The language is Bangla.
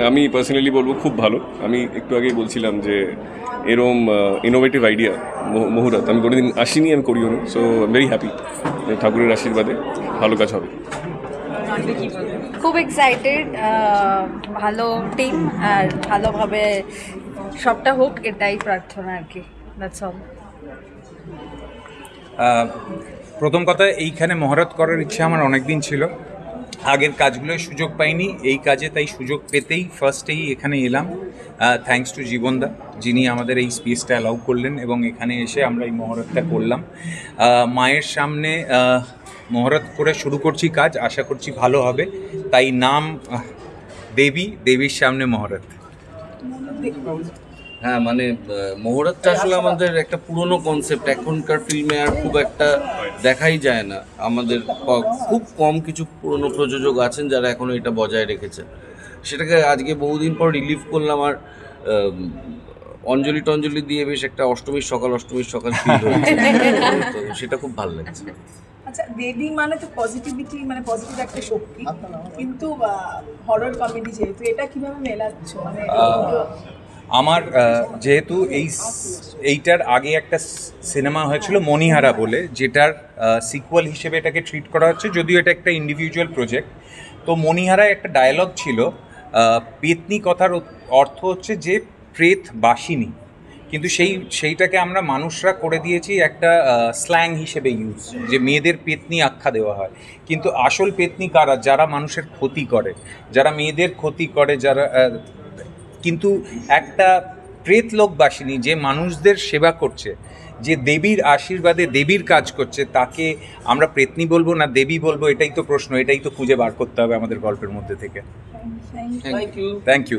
আমি পার্সোনালি বলবো খুব ভালো। আমি একটু আগেই বলছিলাম যে এরম ইনোভেটিভ আইডিয়া মুহুরাত আমি কোনোদিন আসিনি, আমি করিও নি। So I am very happy, ঠাকুরের আশীর্বাদে ভালো কাজ হবে। খুব এক্সাইটেড, ভালো টিম আর ভালোভাবে সবটা হোক এটাই প্রার্থনা আর কি, দ্যাটস অল। প্রথম কথা, এইখানে মহরত করার ইচ্ছা আমার অনেক দিন ছিল, আগের কাজগুলোয় সুযোগ পাইনি, এই কাজে তাই সুযোগ পেতেই ফার্স্টেই এখানে এলাম। থ্যাঙ্কস টু জীবনদা, যিনি আমাদের এই স্পেসটা অ্যালাউ করলেন এবং এখানে এসে আমরা এই মহরতটা করলাম। মায়ের সামনে মহরত করে শুরু করছি কাজ, আশা করছি ভালো হবে। তাই নাম দেবী, দেবীর সামনে মহরত। হ্যাঁ, মানে মহরতটা আসলে আমাদের একটা পুরনো কনসেপ্ট, এখনকার ফিল্মে আর খুব একটা দেখাই যায় না। আমাদের খুব কম কিছু পুরনো প্রযোজক আছেন যারা এখনো এটা বজায় রেখেছে। সেটাকে আজকে বহুদিন পর রিলিভ করলাম, আর অঞ্জলি টঞ্জলি দিয়ে বেশ একটা অষ্টমীর সকাল ফিল হয়েছে, তো সেটা খুব ভালো লাগছে। আচ্ছা, দেবী মানে তো পজিটিভিটি, মানে পজিটিভ একটা শক্তি, কিন্তু হরর কমেডি যেহেতু, এটা কিভাবে মেলাচ্ছ? মানে আমার যেহেতু এইটার আগে একটা সিনেমা হয়েছিল মণিহারা বলে, যেটার সিকুয়াল হিসেবে এটাকে ট্রিট করা হচ্ছে, যদিও এটা একটা ইন্ডিভিজুয়াল প্রজেক্ট। তো মণিহারায় একটা ডায়ালগ ছিল, পেতনি কথার অর্থ হচ্ছে যে প্রেত বাসিনী, কিন্তু সেইটাকে আমরা মানুষরা করে দিয়েছি একটা স্ল্যাং হিসেবে ইউজ, যে মেয়েদের পেতনি আখ্যা দেওয়া হয়। কিন্তু আসল পেতনি কারা? যারা মানুষের ক্ষতি করে, যারা মেয়েদের ক্ষতি করে, যারা কিন্তু একটা প্রেত লোক বাসিনী, যে মানুষদের সেবা করছে, যে দেবীর আশীর্বাদে দেবীর কাজ করছে, তাকে আমরা প্রেতনি বলবো না দেবী বলবো? এটাই তো প্রশ্ন, এটাই তো খুঁজে বার করতে হবে আমাদের গল্পের মধ্যে থেকে। Thank you. Thank you.